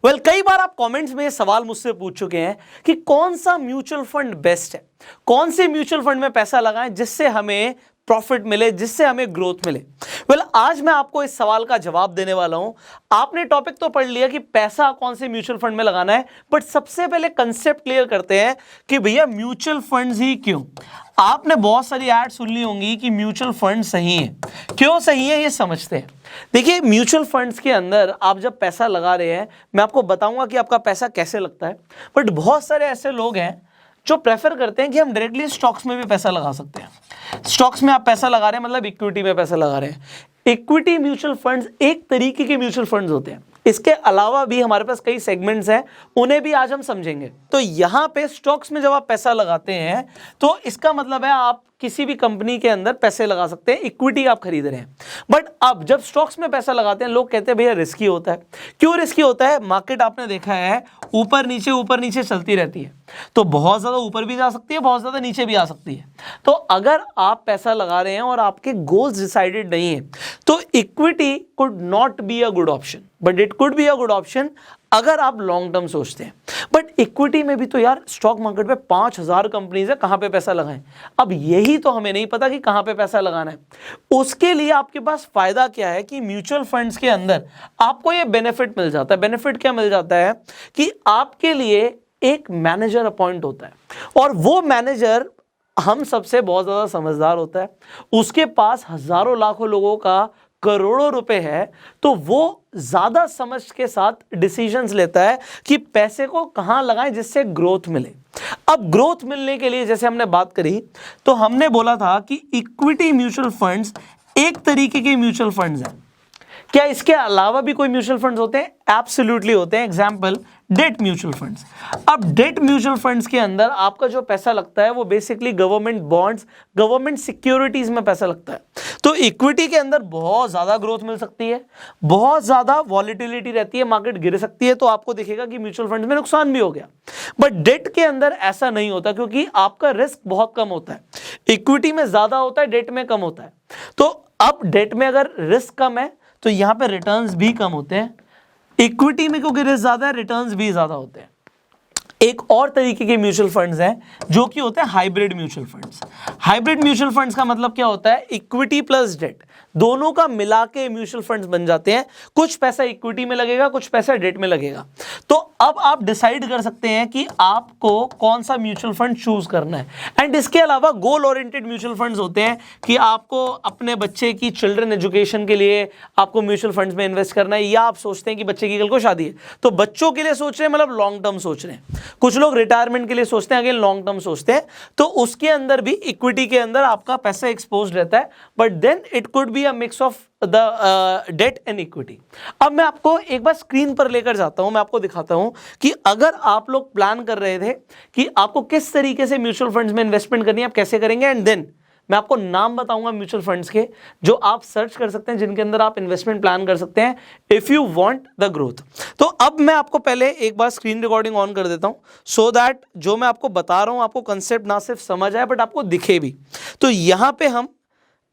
कई बार आप कमेंट्स में ये सवाल मुझसे पूछ चुके हैं कि कौन सा म्यूचुअल फंड बेस्ट है, कौन से म्यूचुअल फंड में पैसा लगाएं जिससे हमें प्रॉफिट मिले, जिससे हमें ग्रोथ मिले। आज मैं आपको इस सवाल का जवाब देने वाला हूं। आपने टॉपिक तो पढ़ लिया कि पैसा कौन से म्यूचुअल फंड में लगाना है, बट सबसे पहले कंसेप्ट क्लियर करते हैं कि भैया म्यूचुअल फंड्स ही क्यों। आपने बहुत सारी ऐड सुन ली होंगी कि म्यूचुअल फंड सही है, क्यों सही है ये समझते हैं। देखिए, म्यूचुअल फंड्स के अंदर आप जब पैसा लगा रहे हैं, मैं आपको बताऊंगा कि आपका पैसा कैसे लगता है, बट बहुत सारे ऐसे लोग हैं जो प्रेफर करते हैं कि हम डायरेक्टली स्टॉक्स में भी पैसा लगा सकते हैं। स्टॉक्स में आप पैसा लगा रहे हैं मतलब इक्विटी में पैसा लगा रहे हैं। इक्विटी म्यूचुअल फंड्स एक तरीके के म्यूचुअल फंड्स होते हैं, इसके अलावा भी हमारे पास कई सेगमेंट्स हैं, उन्हें भी आज हम समझेंगे। तो यहां पे स्टॉक्स में जब आप पैसा लगाते हैं तो इसका मतलब है आप किसी भी कंपनी के अंदर पैसे लगा सकते हैं, इक्विटी आप खरीद रहे हैं। बट अब जब स्टॉक्स में पैसा लगाते हैं, लोग कहते हैं भैया रिस्की होता है। क्यों रिस्की होता है? मार्केट आपने देखा है ऊपर नीचे चलती रहती है, तो बहुत ज्यादा ऊपर भी जा सकती है, बहुत ज्यादा नीचे भी आ सकती है। तो अगर आप पैसा लगा रहे हैं और आपके गोल्स डिसाइडेड नहीं है तो equity could not be a good option, but it could be a good option अगर आप लॉन्ग टर्म सोचते हैं। बट इक्विटी में भी तो यार स्टॉक मार्केट पे 5000 कंपनीज है, कहां पे पैसा लगाएं? अब यही तो हमें नहीं पता कि कहां पे पैसा लगाना है। उसके लिए आपके पास फायदा क्या है कि म्यूचुअल फंड्स के अंदर आपको ये बेनिफिट मिल जाता है। बेनिफिट क्या मिल जाता है कि आपके लिए एक मैनेजर अपॉइंट होता है, और वो मैनेजर हम सबसे बहुत ज्यादा समझदार होता है। उसके पास हजारों लाखों लोगों का करोड़ों रुपए है, तो वो ज्यादा समझ के साथ डिसीजंस लेता है कि पैसे को कहां लगाएं जिससे ग्रोथ मिले। अब ग्रोथ मिलने के लिए जैसे हमने बात करी, तो हमने बोला था कि इक्विटी म्यूचुअल फंड्स एक तरीके के म्यूचुअल फंड्स हैं। क्या इसके अलावा भी कोई म्यूचुअल फंड्स होते हैं? एब्सोल्युटली होते हैं। Example, debt mutual funds. अब डेट म्यूचुअल फंड्स के अंदर आपका जो पैसा लगता है वो basically government bonds, government securities में पैसा लगता है। तो इक्विटी के अंदर बहुत ज्यादा ग्रोथ मिल सकती है, बहुत ज्यादा वॉलिटिलिटी रहती है, मार्केट गिर सकती है, तो आपको दिखेगा कि म्यूचुअल फंड्स में नुकसान भी हो गया। बट डेट के अंदर ऐसा नहीं होता, क्योंकि आपका रिस्क बहुत कम होता है। इक्विटी में ज्यादा होता है, डेट में कम होता है। तो अब डेट में अगर रिस्क कम है तो यहां पे रिटर्न्स भी कम होते हैं। इक्विटी में क्योंकि रिस्क ज्यादा है, रिटर्न्स भी ज्यादा होते हैं। एक और तरीके के म्यूचुअल फंड्स हैं जो कि होते हैं hybrid mutual funds. Hybrid mutual funds का मतलब क्या होता है? इक्विटी प्लस डेट दोनों का मिला के म्यूचुअल फंड्स बन जाते हैं। कुछ पैसा इक्विटी में लगेगा, कुछ पैसा डेट में लगेगा। तो अब आप डिसाइड कर सकते हैं कि आपको कौन सा म्यूचुअल फंड चूज करना है। एंड इसके अलावा गोल ओरिएंटेड म्यूचुअल फंड्स होते हैं कि आपको अपने बच्चे की चिल्ड्रन एजुकेशन के लिए आपको म्यूचुअल फंड्स में इन्वेस्ट करना है, या आप सोचते हैं कि बच्चे की कल को शादी है तो बच्चों के लिए सोच रहे हैं, मतलब लॉन्ग टर्म सोच रहे हैं। कुछ लोग रिटायरमेंट के लिए सोचते हैं, अगेन लॉन्ग टर्म सोचते हैं। तो उसके अंदर भी इक्विटी के अंदर आपका पैसा एक्सपोज्ड रहता है, but then it could be a mix of the debt and equity. अब मैं आपको एक बार स्क्रीन पर लेकर जाता हूं, मैं आपको दिखाता हूं कि अगर आप लोग प्लान कर रहे थे कि आपको किस तरीके से म्यूचुअल फंड्स में इन्वेस्टमेंट करनी है, आप कैसे करेंगे, एंड देन मैं आपको नाम बताऊंगा म्यूचुअल फंड्स के जो आप सर्च कर सकते हैं, जिनके अंदर आप इन्वेस्टमेंट प्लान कर सकते हैं if you want the growth. तो अब मैं आपको पहले एक बार स्क्रीन रिकॉर्डिंग ऑन कर देता हूं, सो दैट जो मैं आपको बता रहा हूं आपको कंसेप्ट ना सिर्फ समझ आए बट आपको दिखे भी। तो यहां पे हम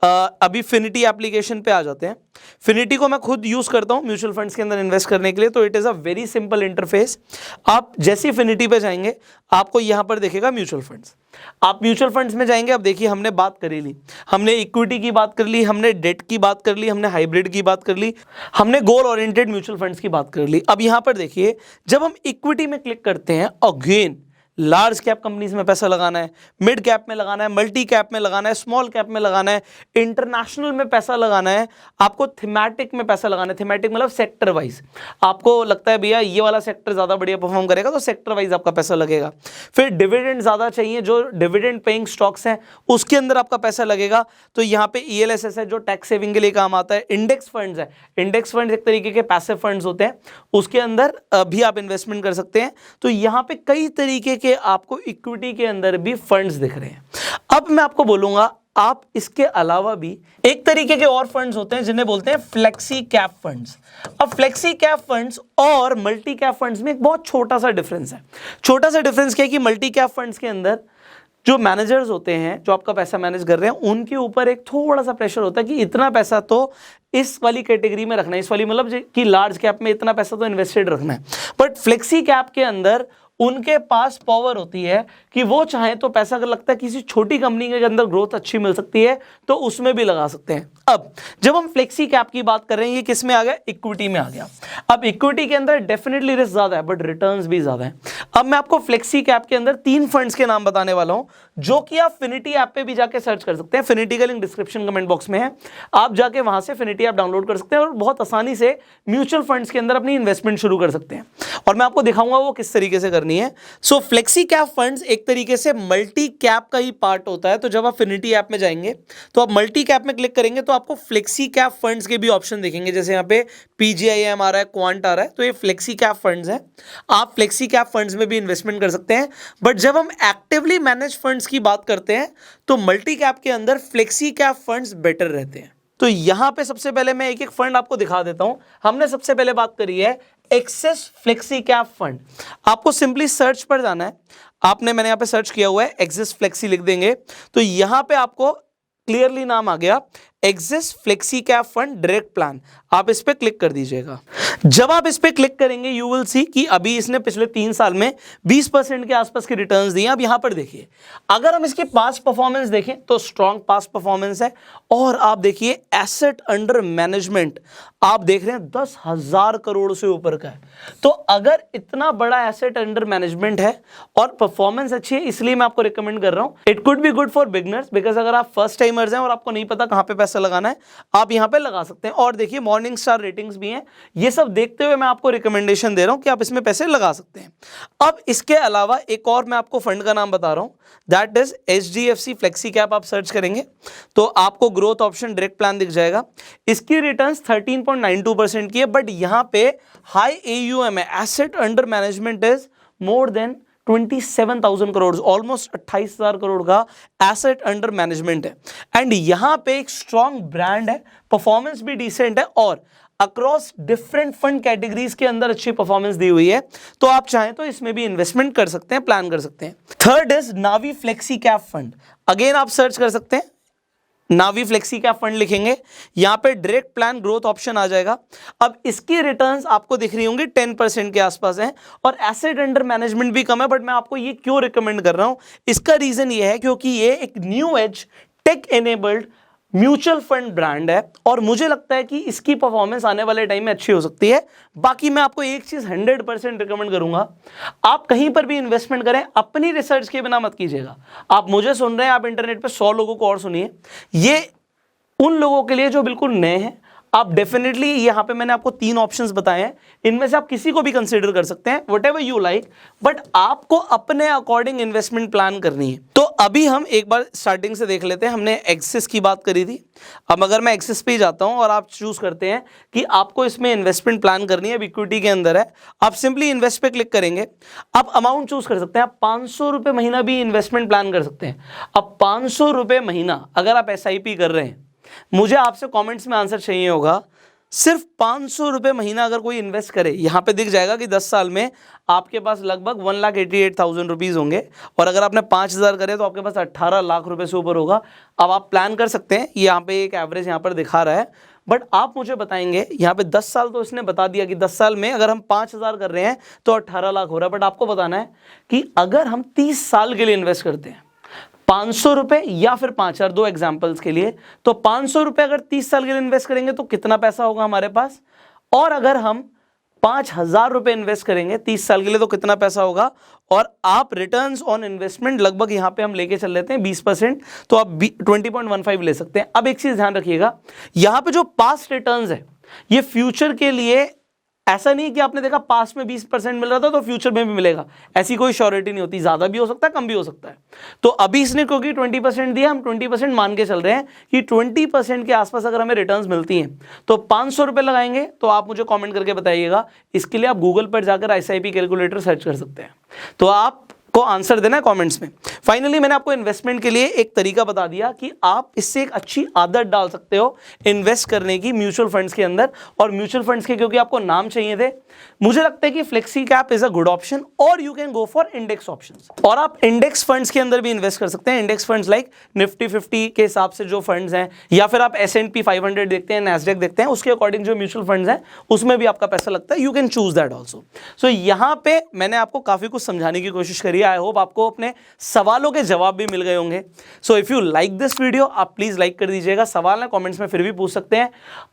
अभी फिनिटी एप्लीकेशन पे आ जाते हैं। फिनिटी को मैं खुद यूज करता हूं म्यूचुअल फंड्स के अंदर इन्वेस्ट करने के लिए, तो it is a very simple interface. आप जैसे फिनिटी पे जाएंगे आपको यहां पर दिखेगा म्यूचुअल फंड्स। आप म्यूचुअल फंड्स में जाएंगे, अब देखिए हमने बात कर ली, हमने इक्विटी की बात कर ली, हमने डेट की बात कर ली, हमने हाइब्रिड की बात कर ली, हमने गोल ओरिएंटेड म्यूचुअल फंड्स की बात कर ली। अब यहां पर देखिए जब हम इक्विटी में क्लिक करते हैं, अगेन लार्ज कैप कंपनीज में पैसा लगाना है, मिड कैप में लगाना है, मल्टी कैप में लगाना है, स्मॉल कैप में लगाना है, इंटरनेशनल में पैसा लगाना है, आपको थीमेटिक में पैसा लगाना है। थीमेटिक मतलब सेक्टर वाइज। आपको लगता है भैया ये वाला सेक्टर ज्यादा बढ़िया परफॉर्म करेगा तो सेक्टर वाइज आपका पैसा लगेगा। फिर डिविडेंड ज्यादा चाहिए, जो डिविडेंड पेइंग स्टॉक्स हैं उसके अंदर आपका पैसा लगेगा। तो यहाँ पे ELSS है जो टैक्स सेविंग के लिए काम आता है। इंडेक्स फंड्स है, इंडेक्स फंड्स एक तरीके के पैसिव फंड्स होते हैं, उसके अंदर भी आप इन्वेस्टमेंट कर सकते हैं। तो यहाँ पे कई तरीके के आपको इक्विटी के अंदर भी फंड्स दिख रहे हैं। अब मैं आपको बोलूंगा आप इसके अलावा भी एक तरीके के और फंड्स होते हैं जिन्हें बोलते हैं फ्लेक्सी कैप फंड्स। अब फ्लेक्सी कैप फंड्स और मल्टी कैप फंड्स में एक बहुत छोटा सा डिफरेंस है। छोटा सा डिफरेंस क्या है कि मल्टी कैप फंड्स के अंदर जो मैनेजर्स होते हैं जो आपका पैसा मैनेज कर रहे हैं उनके ऊपर एक थोड़ा सा प्रेशर होता है कि इतना पैसा तो इस वाली कैटेगरी में रखना है, इस वाली मतलब कि लार्ज कैप में इतना पैसा तो इन्वेस्टेड रखना है। बट फ्लेक्सी कैप के अंदर उनके पास पावर होती है कि वो चाहे तो पैसा, अगर लगता है किसी छोटी कंपनी के अंदर ग्रोथ अच्छी मिल सकती है तो उसमें भी लगा सकते हैं। अब जब हम फ्लेक्सी कैप की बात कर रहे हैं, ये किस में आ गया, इक्विटी में आ गया। अब इक्विटी के अंदर डेफिनेटली रिस्क ज्यादा है बट रिटर्न्स भी ज्यादा है। अब मैं आपको फ्लेक्सी कैप के अंदर 3 फंड्स के नाम बताने वाला हूं जो कि आप फिनिटी ऐप पे भी जाके सर्च कर सकते हैं। फिनिटी का लिंक डिस्क्रिप्शन कमेंट बॉक्स में है, आप जाके वहां से फिनिटी ऐप डाउनलोड कर सकते हैं और बहुत आसानी से म्यूचुअल फंड्स के अंदर अपनी इन्वेस्टमेंट शुरू कर सकते हैं। और मैं आपको दिखाऊंगा वो किस तरीके से करनी है। सो फ्लेक्सी कैप फंड्स एक तरीके से मल्टी कैप का ही पार्ट होता है। तो जब आप फिनिटी ऐप में जाएंगे तो आप मल्टी कैप में क्लिक करेंगे तो आपको फ्लेक्सी कैप फंड्स के भी ऑप्शन दिखेंगे, जैसे यहाँ पे पीजीआईएम आ रहा है, क्वांट आ रहा है, तो ये फ्लेक्सी कैप फंड्स हैं। आप फ्लेक्सी कैप फंड्स में भी इन्वेस्टमेंट कर सकते हैं। बट जब हम एक्टिवली मैनेज फंड्स की बात करते हैं तो मल्टी कैप के अंदर फ्लेक्सी कैप फंड्स बेटर रहते हैं। तो यहां पे सबसे पहले मैं एक एक फंड आपको दिखा देता हूं। हमने सबसे पहले बात करी है एक्सेस फ्लेक्सी कैप फंड। आपको सिंपली सर्च पर जाना है, मैंने यहां पे सर्च किया हुआ है एक्सेस फ्लेक्सी, लिख देंगे तो यहां पे आपको क्लियरली नाम आ गया axis flexi cap fund direct plan. आप इस पे क्लिक कर दीजिएगा। जब आप इस पे क्लिक करेंगे यू विल सी कि अभी इसने पिछले 3 साल में 20% के आसपास की रिटर्न्स दिए। अब यहां पर देखिए, अगर हम इसके पास्ट परफॉर्मेंस देखें तो स्ट्रॉन्ग पास्ट परफॉर्मेंस है। और आप देखिए एसेट अंडर मैनेजमेंट आप देख रहे हैं 10,000 करोड़ से ऊपर का है। तो अगर इतना बड़ा एसेट अंडर मैनेजमेंट है और परफॉर्मेंस अच्छी है, इसलिए मैं आपको रिकमेंड कर रहा हूं। It could be good for beginners because अगर आप फर्स्ट टाइमर्स हैं और आपको नहीं पता कहां पे पैसा लगाना है, आप यहां पे लगा सकते हैं। और देखिए मॉर्निंग स्टार रेटिंग्स भी हैं। ये सब देखते हुए मैं आपको रिकमेंडेशन दे रहा हूं कि आप इसमें पैसे लगा सकते हैं। अब इसके अलावा एक और मैं आपको फंड का नाम बता रहा हूं, that is HDFC flexi cap. आप सर्च करेंगे तो आपको ग्रोथ ऑप्शन डायरेक्ट प्लान दिख जाएगा। इसकी रिटर्न्स 13.92% की है। बट यहां पे हाई AUM है, asset under management is more than 27,000 crore, almost 28,000 crore का एसेट अंडर मैनेजमेंट है। एंड यहां पे एक स्ट्रॉन्ग ब्रांड है, परफॉर्मेंस भी डिसेंट है और अक्रॉस डिफरेंट फंड कैटेगरीज के अंदर अच्छी परफॉर्मेंस दी हुई है। तो आप चाहें तो इसमें भी इन्वेस्टमेंट कर सकते हैं, प्लान कर सकते हैं। Third is Navi flexi cap fund. Again आप सर्च कर सकते हैं, नावी फ्लेक्सी कैप फंड लिखेंगे, यहां पे डायरेक्ट प्लान ग्रोथ ऑप्शन आ जाएगा। अब इसकी रिटर्न्स आपको दिख रही होंगी 10% के आसपास हैं और एसेट अंडर मैनेजमेंट भी कम है। बट मैं आपको ये क्यों रिकमेंड कर रहा हूं, इसका रीजन ये है क्योंकि ये एक new age tech enabled mutual fund brand है और मुझे लगता है कि इसकी परफॉर्मेंस आने वाले टाइम में अच्छी हो सकती है। बाकी मैं आपको एक चीज 100% रिकमेंड करूंगा, आप कहीं पर भी इन्वेस्टमेंट करें अपनी रिसर्च के बिना मत कीजिएगा। आप मुझे सुन रहे हैं, आप इंटरनेट पे 100 लोगों को और सुनिए। ये उन लोगों के लिए जो बिल्कुल नए हैं। आप डेफिनेटली यहां पे मैंने आपको 3 ऑप्शंस बताए हैं, इनमें से आप किसी को भी कंसीडर कर सकते हैं, व्हाटएवर यू लाइक, बट आपको अपने अकॉर्डिंग इन्वेस्टमेंट प्लान करनी है। तो अभी हम एक बार स्टार्टिंग से देख लेते हैं। हमने एक्सिस की बात करी थी। अब अगर मैं एक्सिस पे जाता हूं और आप चूज करते हैं कि आपको इसमें इन्वेस्टमेंट प्लान करनी है, इक्विटी के अंदर है, आप सिंपली इन्वेस्ट पे क्लिक करेंगे। आप अमाउंट चूज कर सकते हैं, आप 500 रुपए महीना भी इन्वेस्टमेंट प्लान कर सकते हैं। अब 500 रुपए महीना अगर आप SIP कर रहे हैं, मुझे आपसे कमेंट्स में आंसर चाहिए होगा, सिर्फ 500 रुपए महीना अगर कोई इन्वेस्ट करे, यहां पे दिख जाएगा कि 10 साल में आपके पास लगभग 1,88,000 रुपीज होंगे। और अगर आपने 5,000 करे तो आपके पास 18 लाख रुपए से ऊपर होगा। अब आप प्लान कर सकते हैं, यहाँ पे एक एवरेज यहाँ पर दिखा रहा है। बट आप मुझे बताएंगे, यहाँ पे 10 साल तो इसने बता दिया कि 10 साल में अगर हम 5,000 कर रहे हैं तो 18 लाख हो रहा है। बट आपको बताना है कि अगर हम 30 साल के लिए इन्वेस्ट करते हैं 500 रुपए या फिर 5,000, 2 एग्जाम्पल्स के लिए, तो 500 रुपए अगर 30 साल के लिए इन्वेस्ट करेंगे तो कितना पैसा होगा हमारे पास, और अगर हम 5,000 रुपए इन्वेस्ट करेंगे 30 साल के लिए तो कितना पैसा होगा। और आप रिटर्न्स ऑन इन्वेस्टमेंट लगभग यहां पे हम लेके चल लेते हैं 20%, तो आप 20.15 ले सकते हैं। अब एक चीज ध्यान रखिएगा, यहां पे जो पास्ट रिटर्न्स है ये फ्यूचर के लिए, ऐसा नहीं कि आपने देखा पास्ट में 20% मिल रहा था तो फ्यूचर में भी मिलेगा, ऐसी कोई श्योरिटी नहीं होती। ज्यादा भी हो सकता है, कम भी हो सकता है। तो अभी इसने क्योंकि 20% दिया, हम 20% मान के चल रहे हैं कि 20% के आसपास अगर हमें रिटर्न्स मिलती हैं तो 500 रुपए लगाएंगे। तो आप मुझे कमेंट करके बताइएगा, इसके लिए आप गूगल पर जाकर SIP कैलकुलेटर सर्च कर सकते हैं। तो आप को आंसर देना है कमेंट्स में। फाइनली मैंने आपको इन्वेस्टमेंट के लिए एक तरीका बता दिया कि आप इससे एक अच्छी आदत डाल सकते हो इन्वेस्ट करने की म्यूचुअल फंड्स के अंदर। और म्यूचुअल फंड्स के क्योंकि आपको नाम चाहिए थे, मुझे लगता है कि flexi cap is a good option और you can go for index options. और आप इंडेक्स फंड्स के अंदर भी इन्वेस्ट कर सकते हैं, इंडेक्स फंड्स लाइक निफ्टी 50 के हिसाब से जो फंड्स हैं, या फिर आप S&P 500 देखते हैं, नैस्डैक देखते हैं, उसके अकॉर्डिंग जो म्यूचुअल फंड्स हैं उसमें भी आपका पैसा लगता है। You can choose that also. So यहां पे मैंने आपको काफी कुछ समझाने की कोशिश करी है। आई होप आपको अपने सवालों के जवाब भी मिल गए होंगे। So if you like this video, आप प्लीज लाइक कर दीजिएगा। सवाल ना कमेंट्स में फिर भी पूछ सकते हैं।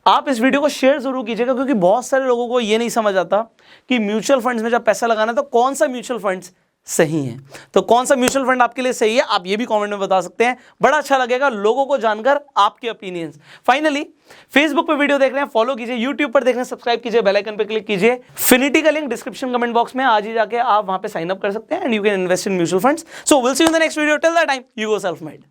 आप इस वीडियो को शेयर जरूर कीजिएगा, क्योंकि बहुत सारे लोगों को ये नहीं समझ आता कि म्यूचुअल फंड्स में जब पैसा लगाना है तो कौन सा म्यूचुअल फंड्स सही है। तो कौन सा म्यूचुअल फंड आपके लिए सही है, आप ये भी कमेंट में बता सकते हैं। बड़ा अच्छा लगेगा लोगों को जानकर आपके ओपिनियंस। फाइनली फेसबुक पे वीडियो देख रहे हैं, फॉलो कीजिए, यूट्यूब पर देख रहे हैं, सब्सक्राइब कीजिए, बेल आइकन पे क्लिक कीजिए। फिनिटी का लिंक डिस्क्रिप्शन कमेंट बॉक्स में, आज ही जाके आप वहां पे साइन अप कर सकते हैं and you can invest in mutual funds. So will see you in the next video. Till that time, you go self made.